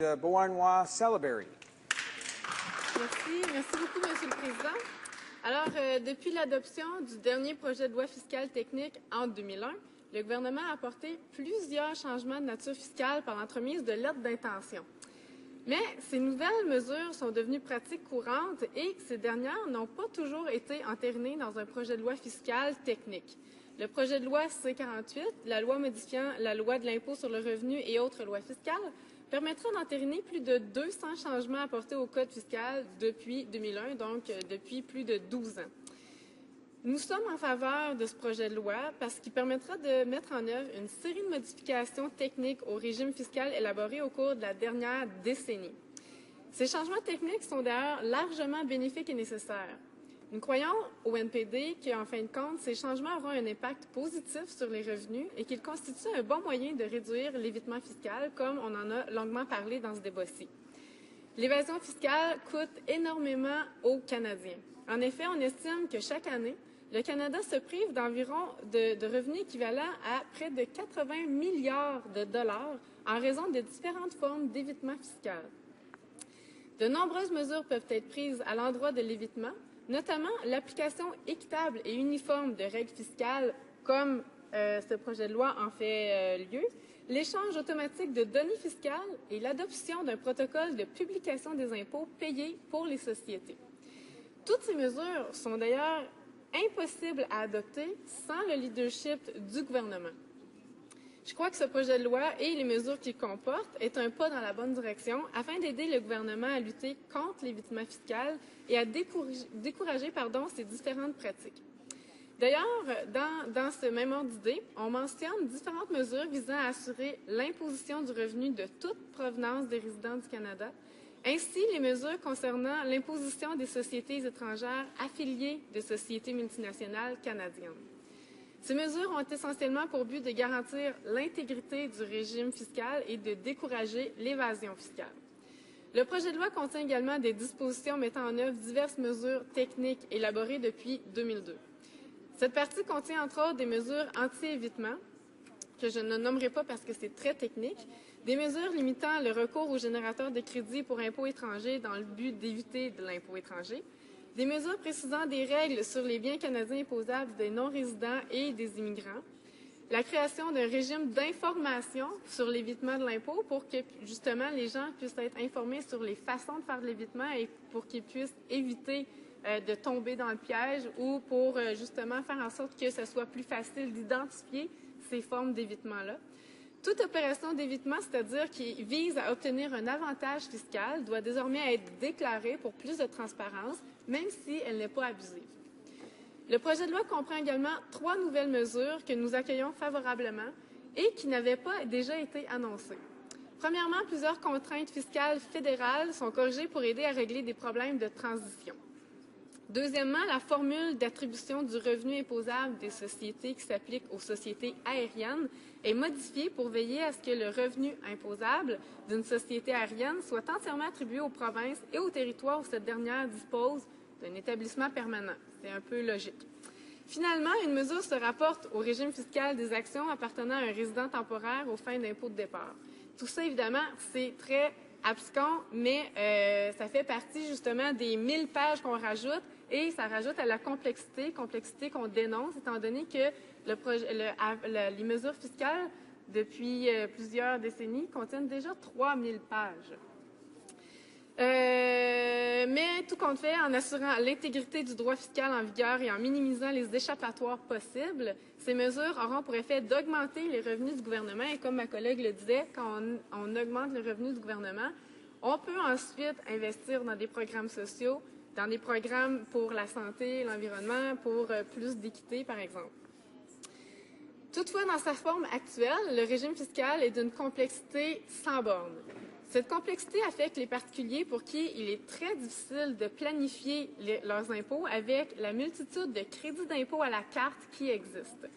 Beauharnois-Salaberry. Merci beaucoup, Monsieur le Président. Alors, depuis l'adoption du dernier projet de loi fiscale technique en 2001, le gouvernement a apporté plusieurs changements de nature fiscale par l'entremise de lettres d'intention. Mais ces nouvelles mesures sont devenues pratiques courantes et ces dernières n'ont pas toujours été entérinées dans un projet de loi fiscale technique. Le projet de loi C-48, la loi modifiant la loi de l'impôt sur le revenu et autres lois fiscales, permettra d'entériner plus de 200 changements apportés au Code fiscal depuis 2001, donc depuis plus de 12 ans. Nous sommes en faveur de ce projet de loi parce qu'il permettra de mettre en œuvre une série de modifications techniques au régime fiscal élaboré au cours de la dernière décennie. Ces changements techniques sont d'ailleurs largement bénéfiques et nécessaires. Nous croyons au NPD qu'en fin de compte, ces changements auront un impact positif sur les revenus et qu'ils constituent un bon moyen de réduire l'évitement fiscal, comme on en a longuement parlé dans ce débat-ci. L'évasion fiscale coûte énormément aux Canadiens. En effet, on estime que chaque année, le Canada se prive d'environ de revenus équivalents à près de 80 milliards de dollars en raison de différentes formes d'évitement fiscal. De nombreuses mesures peuvent être prises à l'endroit de l'évitement, notamment l'application équitable et uniforme de règles fiscales, comme ce projet de loi en fait lieu, l'échange automatique de données fiscales et l'adoption d'un protocole de publication des impôts payés pour les sociétés. Toutes ces mesures sont d'ailleurs impossibles à adopter sans le leadership du gouvernement. Je crois que ce projet de loi et les mesures qu'il comporte est un pas dans la bonne direction afin d'aider le gouvernement à lutter contre l'évitement fiscal et à décourager ces différentes pratiques. D'ailleurs, dans ce même ordre d'idée, on mentionne différentes mesures visant à assurer l'imposition du revenu de toute provenance des résidents du Canada, ainsi les mesures concernant l'imposition des sociétés étrangères affiliées de sociétés multinationales canadiennes. Ces mesures ont essentiellement pour but de garantir l'intégrité du régime fiscal et de décourager l'évasion fiscale. Le projet de loi contient également des dispositions mettant en œuvre diverses mesures techniques élaborées depuis 2002. Cette partie contient entre autres des mesures anti-évitement, que je ne nommerai pas parce que c'est très technique, des mesures limitant le recours aux générateurs de crédits pour impôts étrangers dans le but d'éviter de l'impôt étranger, des mesures précisant des règles sur les biens canadiens imposables des non-résidents et des immigrants, la création d'un régime d'information sur l'évitement de l'impôt pour que, justement, les gens puissent être informés sur les façons de faire de l'évitement et pour qu'ils puissent éviter de tomber dans le piège ou pour, justement, faire en sorte que ce soit plus facile d'identifier ces formes d'évitement-là. Toute opération d'évitement, c'est-à-dire qui vise à obtenir un avantage fiscal, doit désormais être déclarée pour plus de transparence, même si elle n'est pas abusive. Le projet de loi comprend également 3 nouvelles mesures que nous accueillons favorablement et qui n'avaient pas déjà été annoncées. Premièrement, plusieurs contraintes fiscales fédérales sont corrigées pour aider à régler des problèmes de transition. Deuxièmement, la formule d'attribution du revenu imposable des sociétés qui s'applique aux sociétés aériennes est modifiée pour veiller à ce que le revenu imposable d'une société aérienne soit entièrement attribué aux provinces et aux territoires où cette dernière dispose d'un établissement permanent. C'est un peu logique. Finalement, une mesure se rapporte au régime fiscal des actions appartenant à un résident temporaire aux fins d'impôt de départ. Tout ça, évidemment, c'est très abscon, mais ça fait partie justement des 1000 pages qu'on rajoute et ça rajoute à la complexité qu'on dénonce, étant donné que les mesures fiscales, depuis plusieurs décennies, contiennent déjà 3000 pages. Mais tout compte fait, en assurant l'intégrité du droit fiscal en vigueur et en minimisant les échappatoires possibles, ces mesures auront pour effet d'augmenter les revenus du gouvernement. Et comme ma collègue le disait, quand on augmente les revenus du gouvernement, on peut ensuite investir dans des programmes sociaux, dans des programmes pour la santé, l'environnement, pour plus d'équité, par exemple. Toutefois, dans sa forme actuelle, le régime fiscal est d'une complexité sans borne. Cette complexité affecte les particuliers pour qui il est très difficile de planifier leurs impôts avec la multitude de crédits d'impôt à la carte qui existent.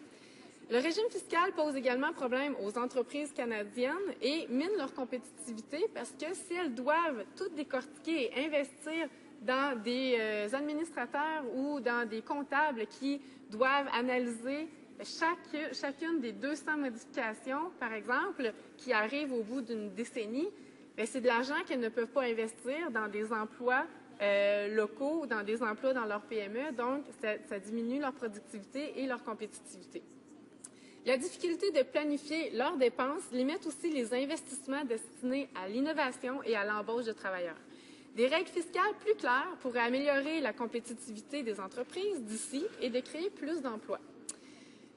Le régime fiscal pose également problème aux entreprises canadiennes et mine leur compétitivité parce que si elles doivent tout décortiquer et investir dans des administrateurs ou dans des comptables qui doivent analyser chacune des 200 modifications, par exemple, qui arrivent au bout d'une décennie, bien, c'est de l'argent qu'elles ne peuvent pas investir dans des emplois locaux ou dans des emplois dans leur PME, donc ça diminue leur productivité et leur compétitivité. La difficulté de planifier leurs dépenses limite aussi les investissements destinés à l'innovation et à l'embauche de travailleurs. Des règles fiscales plus claires pourraient améliorer la compétitivité des entreprises d'ici et de créer plus d'emplois.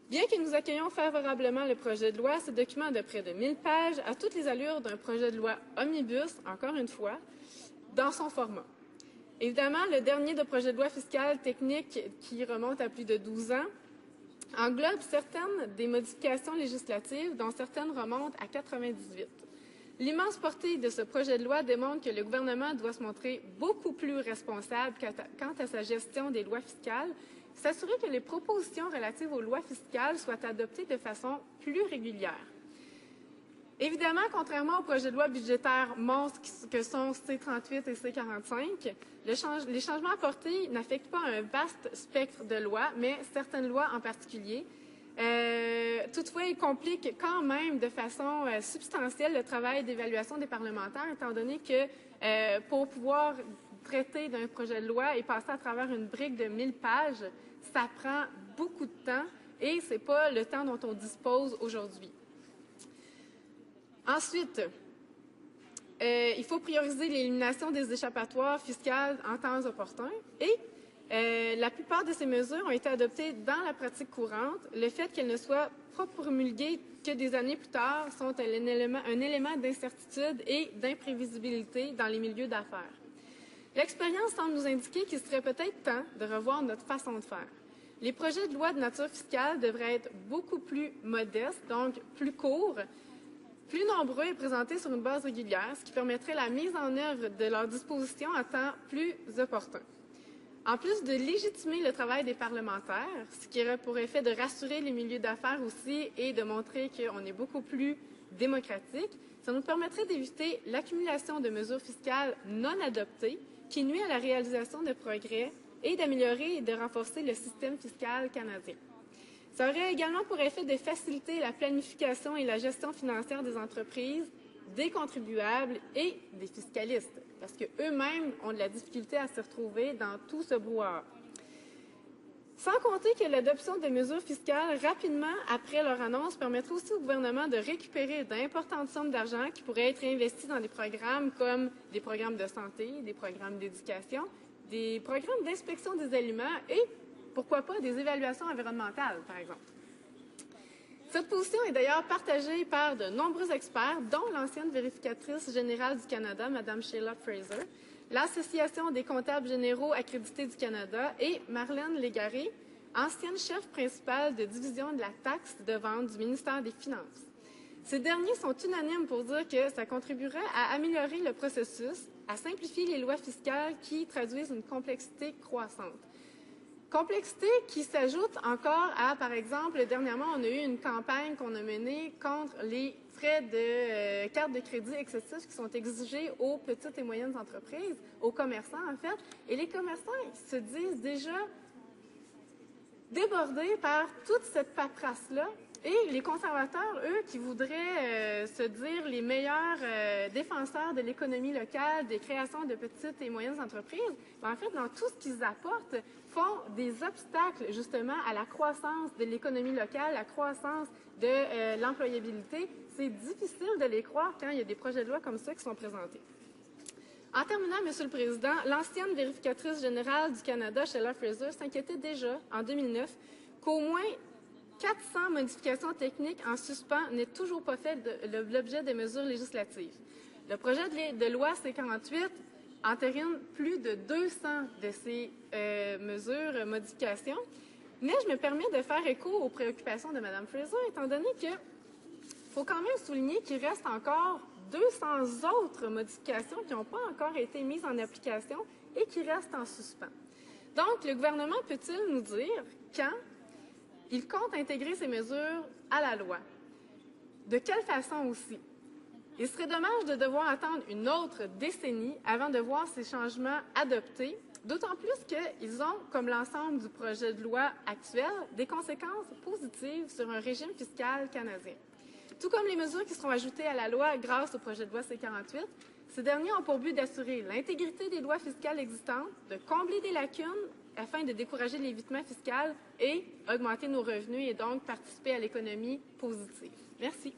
Bien que nous accueillons favorablement le projet de loi, ce document de près de 1000 pages a toutes les allures d'un projet de loi omnibus, encore une fois, dans son format. Évidemment, le dernier de projet de loi fiscale technique qui remonte à plus de 12 ans englobe certaines des modifications législatives, dont certaines remontent à 1998. L'immense portée de ce projet de loi démontre que le gouvernement doit se montrer beaucoup plus responsable quant à sa gestion des lois fiscales, s'assurer que les propositions relatives aux lois fiscales soient adoptées de façon plus régulière. Évidemment, contrairement au projet de loi budgétaire monstre que sont C-38 et C-45, les changements apportés n'affectent pas un vaste spectre de lois, mais certaines lois en particulier. Toutefois, ils compliquent quand même de façon substantielle le travail d'évaluation des parlementaires, étant donné que pour pouvoir traiter d'un projet de loi et passer à travers une brique de 1000 pages, ça prend beaucoup de temps et ce n'est pas le temps dont on dispose aujourd'hui. Ensuite, il faut prioriser l'élimination des échappatoires fiscales en temps opportun et la plupart de ces mesures ont été adoptées dans la pratique courante. Le fait qu'elles ne soient pas promulguées que des années plus tard sont un élément d'incertitude et d'imprévisibilité dans les milieux d'affaires. L'expérience semble nous indiquer qu'il serait peut-être temps de revoir notre façon de faire. Les projets de loi de nature fiscale devraient être beaucoup plus modestes, donc plus courts, plus nombreux et présentés sur une base régulière, ce qui permettrait la mise en œuvre de leurs dispositions à temps plus opportun. En plus de légitimer le travail des parlementaires, ce qui aurait pour effet de rassurer les milieux d'affaires aussi et de montrer qu'on est beaucoup plus démocratique, ça nous permettrait d'éviter l'accumulation de mesures fiscales non adoptées qui nuit à la réalisation de progrès et d'améliorer et de renforcer le système fiscal canadien. Ça aurait également pour effet de faciliter la planification et la gestion financière des entreprises, des contribuables et des fiscalistes, parce qu'eux-mêmes ont de la difficulté à se retrouver dans tout ce brouhaha. Sans compter que l'adoption de mesures fiscales rapidement après leur annonce permettrait aussi au gouvernement de récupérer d'importantes sommes d'argent qui pourraient être investies dans des programmes comme des programmes de santé, des programmes d'éducation, des programmes d'inspection des aliments et pourquoi pas des évaluations environnementales, par exemple. Cette position est d'ailleurs partagée par de nombreux experts, dont l'ancienne vérificatrice générale du Canada, Mme Sheila Fraser, l'Association des comptables généraux accrédités du Canada et Marlène Légaré, ancienne chef principale de division de la taxe de vente du ministère des Finances. Ces derniers sont unanimes pour dire que ça contribuerait à améliorer le processus, à simplifier les lois fiscales qui traduisent une complexité croissante. Complexité qui s'ajoute encore à, par exemple, dernièrement, on a eu une campagne qu'on a menée contre les frais de carte de crédit excessifs qui sont exigés aux petites et moyennes entreprises, aux commerçants en fait. Et les commerçants se disent déjà débordés par toute cette paperasse-là. Et les conservateurs, eux, qui voudraient se dire les meilleurs défenseurs de l'économie locale, des créations de petites et moyennes entreprises, ben, en fait, dans tout ce qu'ils apportent, font des obstacles justement à la croissance de l'économie locale, la croissance de l'employabilité. C'est difficile de les croire quand il y a des projets de loi comme ça qui sont présentés. En terminant, Monsieur le Président, l'ancienne vérificatrice générale du Canada, Sheila Fraser, s'inquiétait déjà en 2009 qu'au moins 400 modifications techniques en suspens n'aient toujours pas fait l'objet de mesures législatives. Le projet de loi C-48 entérine plus de 200 de ces mesures, modifications, mais je me permets de faire écho aux préoccupations de Mme Fraser, étant donné qu'il faut quand même souligner qu'il reste encore 200 autres modifications qui n'ont pas encore été mises en application et qui restent en suspens. Donc, le gouvernement peut-il nous dire quand il compte intégrer ces mesures à la loi? De quelle façon aussi? Il serait dommage de devoir attendre une autre décennie avant de voir ces changements adoptés, d'autant plus qu'ils ont, comme l'ensemble du projet de loi actuel, des conséquences positives sur un régime fiscal canadien. Tout comme les mesures qui seront ajoutées à la loi grâce au projet de loi C-48, ces derniers ont pour but d'assurer l'intégrité des lois fiscales existantes, de combler des lacunes afin de décourager l'évitement fiscal et augmenter nos revenus et donc participer à l'économie positive. Merci.